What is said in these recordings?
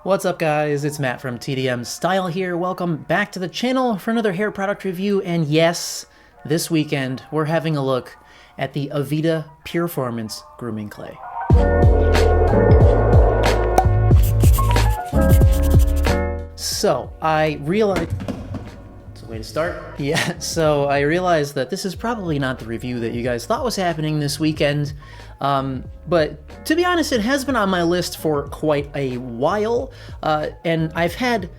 What's up guys, it's Matt from TDM Style here. Welcome back to the channel for another hair product review, and yes, this weekend we're having a look at the Aveda Pure-formance Grooming Clay. So, I realized... It's a way to start. Yeah, so I realized that this is probably not the review that you guys thought was happening this weekend. But to be honest, it has been on my list for quite a while, and I've had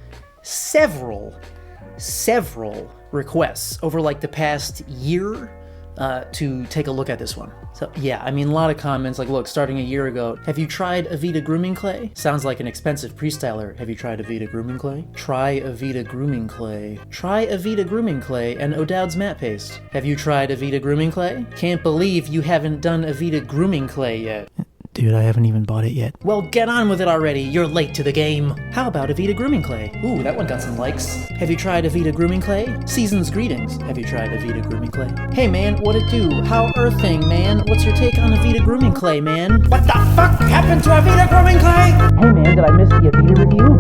several requests over like the past year to take a look at this one. So yeah, I mean, a lot of comments like, look, starting a year ago, have you tried Aveda Grooming Clay? Sounds like an expensive pre-styler. Have you tried Aveda Grooming Clay? Try Aveda Grooming Clay. Try Aveda Grooming Clay and O'Dowd's Matte Paste. Have you tried Aveda Grooming Clay? Can't believe you haven't done Aveda Grooming Clay yet. Dude, I haven't even bought it yet. Well, get on with it already. You're late to the game. How about Aveda Grooming Clay? Ooh, that one got some likes. Have you tried Aveda Grooming Clay? Season's greetings. Have you tried Aveda Grooming Clay? Hey man, what it do? How earthing, man? What's your take on Aveda Grooming Clay, man? What the fuck happened to Aveda Grooming Clay? Hey man, did I miss the Aveda review?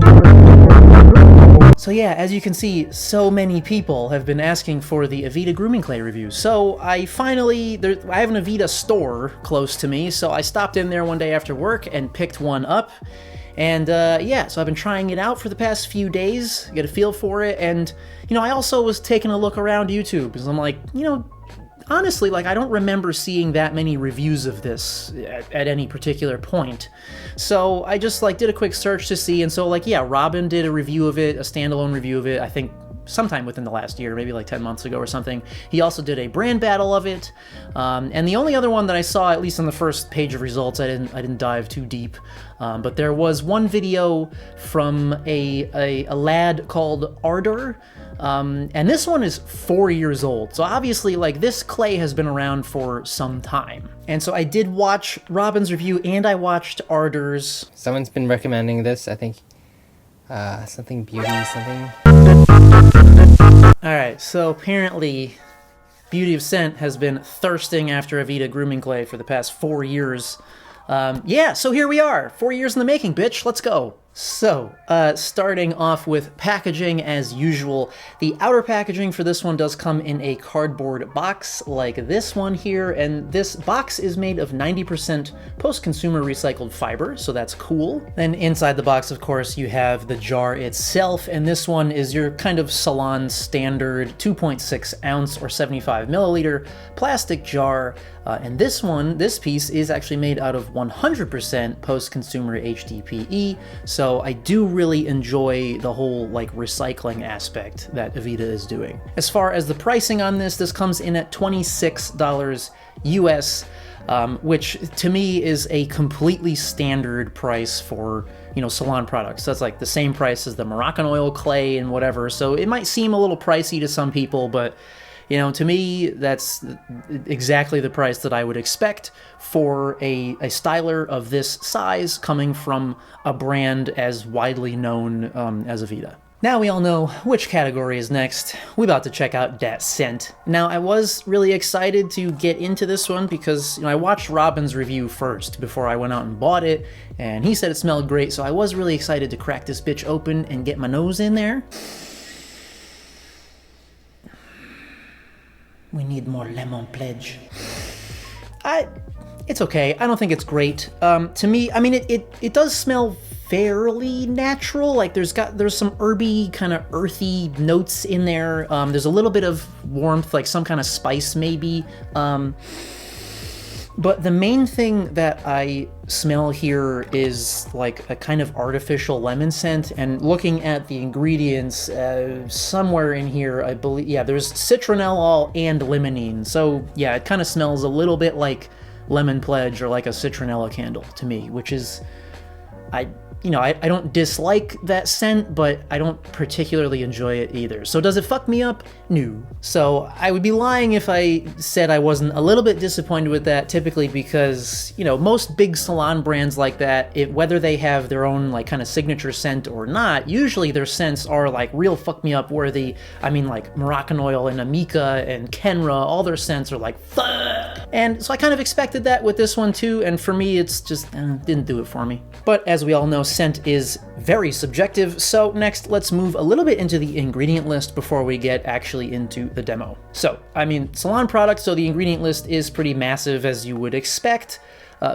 So yeah, as you can see, so many people have been asking for the Aveda Grooming Clay review. So I finally, I have an Aveda store close to me, so I stopped in there one day after work and picked one up. And yeah, so I've been trying it out for the past few days, get a feel for it, and you know, I also was taking a look around YouTube, because I'm like, you know, honestly, like, I don't remember seeing that many reviews of this at any particular point. So I just like did a quick search to see, and so like, yeah, Robin did a review of it, a standalone review of it, I think sometime within the last year, maybe like 10 months ago or something. He also did a brand battle of it, and the only other one that I saw, at least on the first page of results, I didn't dive too deep, but there was one video from a lad called Ardor, and this one is 4 years old, so obviously like this clay has been around for some time. And so I did watch Robin's review and I watched Ardor's. Someone's been recommending this, I think, something beauty, something. Alright, so apparently Beauty of Scent has been thirsting after Aveda Grooming Clay for the past 4 years. Yeah, so here we are, 4 years in the making, bitch, let's go. So, starting off with packaging as usual. The outer packaging for this one does come in a cardboard box like this one here, and this box is made of 90% post-consumer recycled fiber, so that's cool. Then inside the box, of course, you have the jar itself, and this one is your kind of salon standard 2.6 ounce or 75 milliliter plastic jar, and this piece is actually made out of 100% post-consumer HDPE, so I do really enjoy the whole like recycling aspect that Aveda is doing. As far as the pricing on this comes in at $26 US, which to me is a completely standard price for, you know, salon products. That's like the same price as the Moroccan oil clay and whatever, so it might seem a little pricey to some people, but you know, to me, that's exactly the price that I would expect for a styler of this size coming from a brand as widely known as Aveda. Now we all know which category is next. We're about to check out that scent. Now, I was really excited to get into this one because, you know, I watched Robin's review first before I went out and bought it, and he said it smelled great, so I was really excited to crack this bitch open and get my nose in there. We need more lemon pledge. It's okay. I don't think it's great. To me, I mean, it does smell fairly natural. Like there's some herby, kind of earthy notes in there. There's a little bit of warmth, like some kind of spice maybe. But the main thing that I smell here is like a kind of artificial lemon scent, and looking at the ingredients, somewhere in here, I believe, yeah, there's citronellol and limonene. So yeah, it kind of smells a little bit like lemon pledge or like a citronella candle to me, which is, I don't dislike that scent, but I don't particularly enjoy it either. So does it fuck me up? No. So I would be lying if I said I wasn't a little bit disappointed with that, typically because, you know, most big salon brands like that, whether they have their own like kind of signature scent or not, usually their scents are like real fuck me up worthy. I mean, like Moroccan Oil and Amika and Kenra, all their scents are like fuck. And so I kind of expected that with this one too, and for me it's just didn't do it for me. But as we all know, scent is very subjective. So next, let's move a little bit into the ingredient list before we get actually into the demo. So, I mean, salon products, so the ingredient list is pretty massive as you would expect.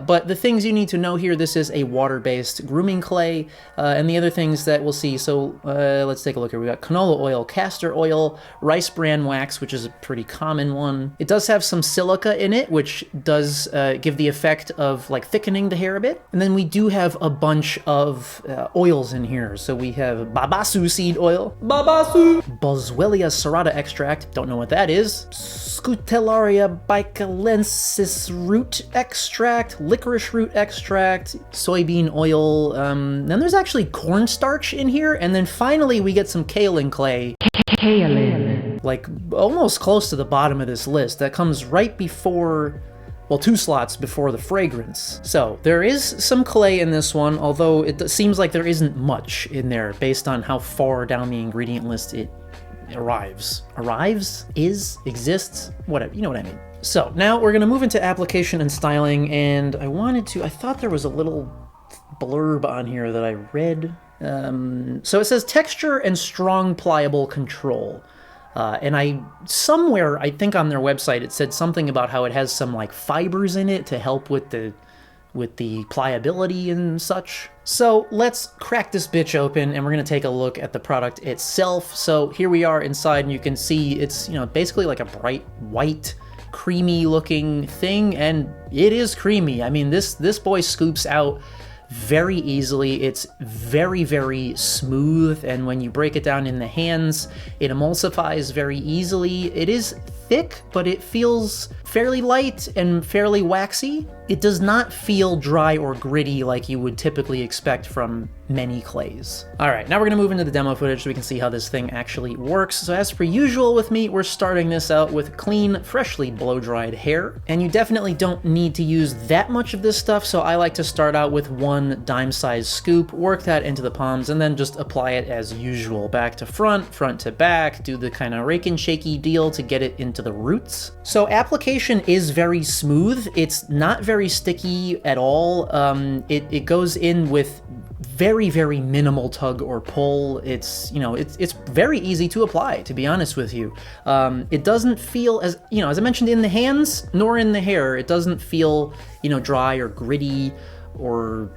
But the things you need to know here, this is a water-based grooming clay, and the other things that we'll see. So let's take a look here. We got canola oil, castor oil, rice bran wax, which is a pretty common one. It does have some silica in it, which does give the effect of like thickening the hair a bit. And then we do have a bunch of oils in here. So we have babasu seed oil, boswellia serrata extract, don't know what that is, scutellaria bicalensis root extract, licorice root extract, soybean oil, then there's actually cornstarch in here, and then finally we get some kaolin clay. Kaolin. Like almost close to the bottom of this list. That comes right before, well, 2 slots before the fragrance. So there is some clay in this one, although it seems like there isn't much in there based on how far down the ingredient list it arrives, exists, whatever, you know what I mean. So now we're gonna move into application and styling, and I thought there was a little blurb on here that I read. So it says texture and strong pliable control. And somewhere, I think on their website, it said something about how it has some like fibers in it to help with the pliability and such. So let's crack this bitch open and we're gonna take a look at the product itself. So here we are inside, and you can see it's, basically like a bright white, creamy looking thing, and it is creamy. I mean, this boy scoops out very easily. It's very, very smooth, and when you break it down in the hands, it emulsifies very easily. It is thick, but it feels fairly light and fairly waxy. It does not feel dry or gritty like you would typically expect from many clays. All right, now we're gonna move into the demo footage so we can see how this thing actually works. So as per usual with me, we're starting this out with clean, freshly blow-dried hair. And you definitely don't need to use that much of this stuff, so I like to start out with 1 dime-sized scoop, work that into the palms, and then just apply it as usual. Back to front, front to back, do the kind of rake and shaky deal to get it into the roots. So application is very smooth. It's not very sticky at all. It goes in with very, very minimal tug or pull. It's very easy to apply, to be honest with you. It doesn't feel as I mentioned, in the hands nor in the hair, it doesn't feel, dry or gritty, or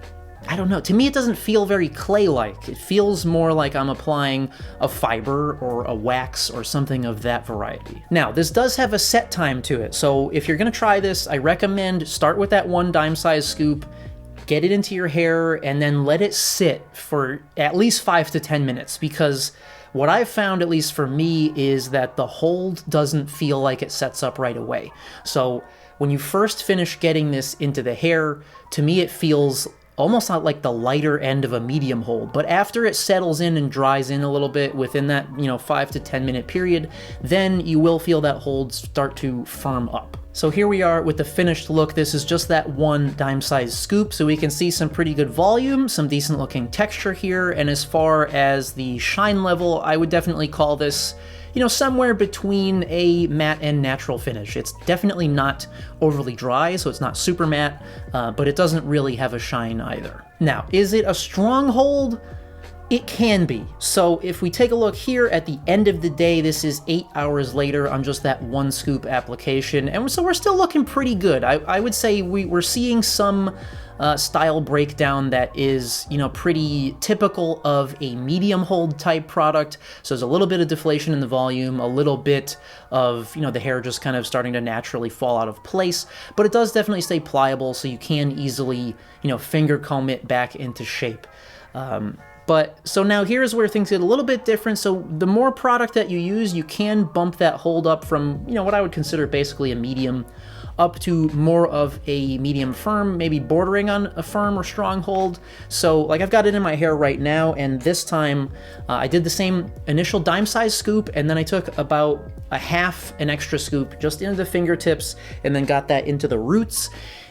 I don't know. To me, it doesn't feel very clay-like. It feels more like I'm applying a fiber or a wax or something of that variety. Now, this does have a set time to it. So if you're gonna try this, I recommend start with that 1 dime-sized scoop, get it into your hair, and then let it sit for at least 5 to 10 minutes, because what I've found, at least for me, is that the hold doesn't feel like it sets up right away. So when you first finish getting this into the hair, to me it feels almost not like the lighter end of a medium hold, but after it settles in and dries in a little bit within that 5 to 10 minute period, then you will feel that hold start to firm up. So here we are with the finished look. This is just that 1 dime-sized scoop, so we can see some pretty good volume, some decent looking texture here, and as far as the shine level, I would definitely call this somewhere between a matte and natural finish. It's definitely not overly dry, so it's not super matte, but it doesn't really have a shine either. Now, is it a strong hold? It can be. So if we take a look here at the end of the day, this is 8 hours later on just that 1 scoop application, and so we're still looking pretty good. I would say we're seeing some style breakdown that is, pretty typical of a medium hold type product. So there's a little bit of deflation in the volume, a little bit of, the hair just kind of starting to naturally fall out of place, but it does definitely stay pliable, so you can easily, finger comb it back into shape. But so now here's where things get a little bit different. So the more product that you use, you can bump that hold up from, what I would consider basically a medium up to more of a medium firm, maybe bordering on a firm or strong hold. So like I've got it in my hair right now, and this time I did the same initial dime-sized scoop, and then I took about a half an extra scoop just into the fingertips, and then got that into the roots.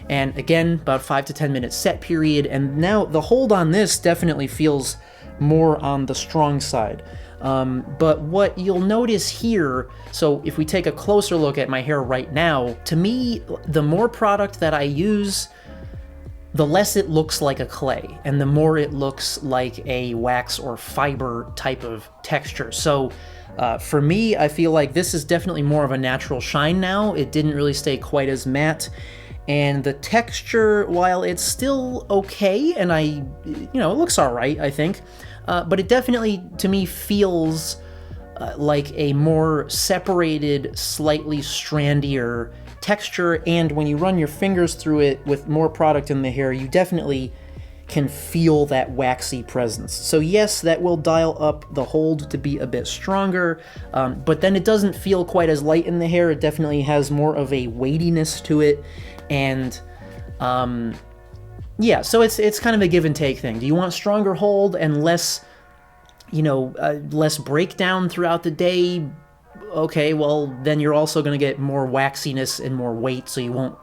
And again, about 5 to 10 minute set period. And now the hold on this definitely feels more on the strong side. But what you'll notice here, so if we take a closer look at my hair right now, to me, the more product that I use, the less it looks like a clay, and the more it looks like a wax or fiber type of texture. So for me, I feel like this is definitely more of a natural shine now. It didn't really stay quite as matte. And the texture, while it's still okay, and it looks all right, I think, but it definitely, to me, feels like a more separated, slightly strandier texture. And when you run your fingers through it with more product in the hair, you definitely can feel that waxy presence. So yes, that will dial up the hold to be a bit stronger, but then it doesn't feel quite as light in the hair. It definitely has more of a weightiness to it. And yeah, so it's kind of a give and take thing. Do you want stronger hold and less, less breakdown throughout the day? Okay, well, then you're also going to get more waxiness and more weight, so you won't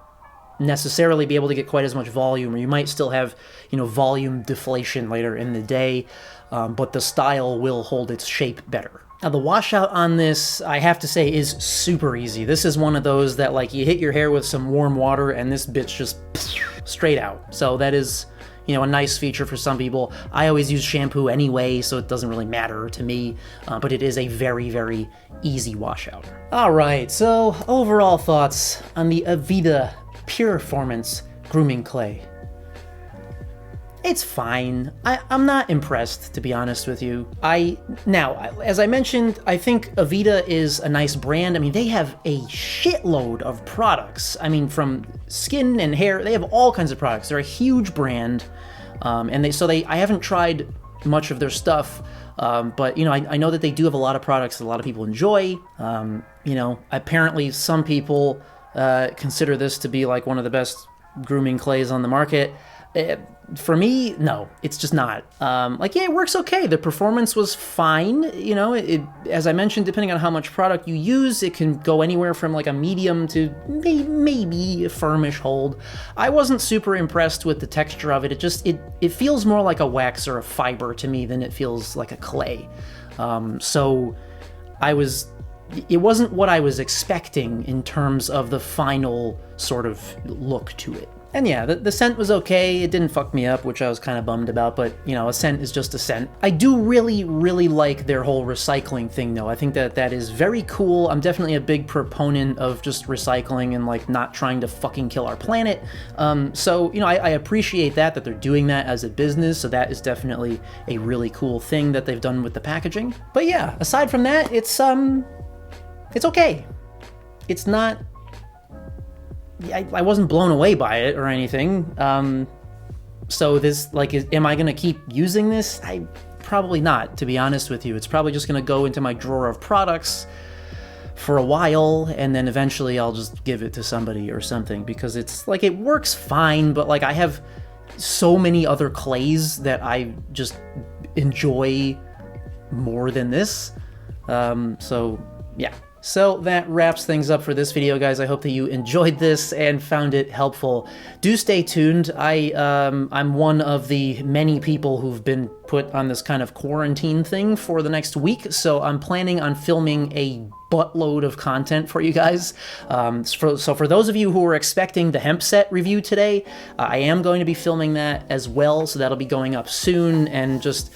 necessarily be able to get quite as much volume, or you might still have, volume deflation later in the day, but the style will hold its shape better. Now, the washout on this, I have to say, is super easy. This is one of those that, like, you hit your hair with some warm water and this bitch just straight out. So that is, a nice feature for some people. I always use shampoo anyway, so it doesn't really matter to me, but it is a very, very easy washout. All right, so overall thoughts on the Aveda pure-formance grooming clay. It's fine. I'm not impressed, to be honest with you. Now, as I mentioned, I think Aveda is a nice brand. I mean, they have a shitload of products. I mean, from skin and hair, they have all kinds of products. They're a huge brand, and I haven't tried much of their stuff, but I know that they do have a lot of products that a lot of people enjoy. Apparently some people consider this to be like one of the best grooming clays on the market. For me, no, it's just not. It works okay. The performance was fine. As I mentioned, depending on how much product you use, it can go anywhere from like a medium to maybe a firmish hold. I wasn't super impressed with the texture of it. It feels more like a wax or a fiber to me than it feels like a clay. It wasn't what I was expecting in terms of the final sort of look to it. And yeah, the scent was okay. It didn't fuck me up, which I was kind of bummed about, but a scent is just a scent. I do really, really like their whole recycling thing though. I think that is very cool. I'm definitely a big proponent of just recycling and like not trying to fucking kill our planet. I appreciate that they're doing that as a business. So that is definitely a really cool thing that they've done with the packaging. But yeah, aside from that, it's okay. It's not, I wasn't blown away by it or anything. So this, am I gonna keep using this? Probably not, to be honest with you. It's probably just gonna go into my drawer of products for a while, and then eventually I'll just give it to somebody or something, because it's it works fine, but I have so many other clays that I just enjoy more than this. Yeah. So that wraps things up for this video, guys. I hope that you enjoyed this and found it helpful. Do stay tuned. I'm one of the many people who've been put on this kind of quarantine thing for the next week, so I'm planning on filming a buttload of content for you guys. So for those of you who were expecting the hemp set review today, I am going to be filming that as well, so that'll be going up soon, and just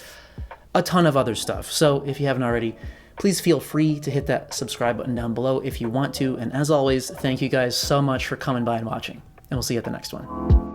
a ton of other stuff. So if you haven't already, please feel free to hit that subscribe button down below if you want to. And as always, thank you guys so much for coming by and watching. And we'll see you at the next one.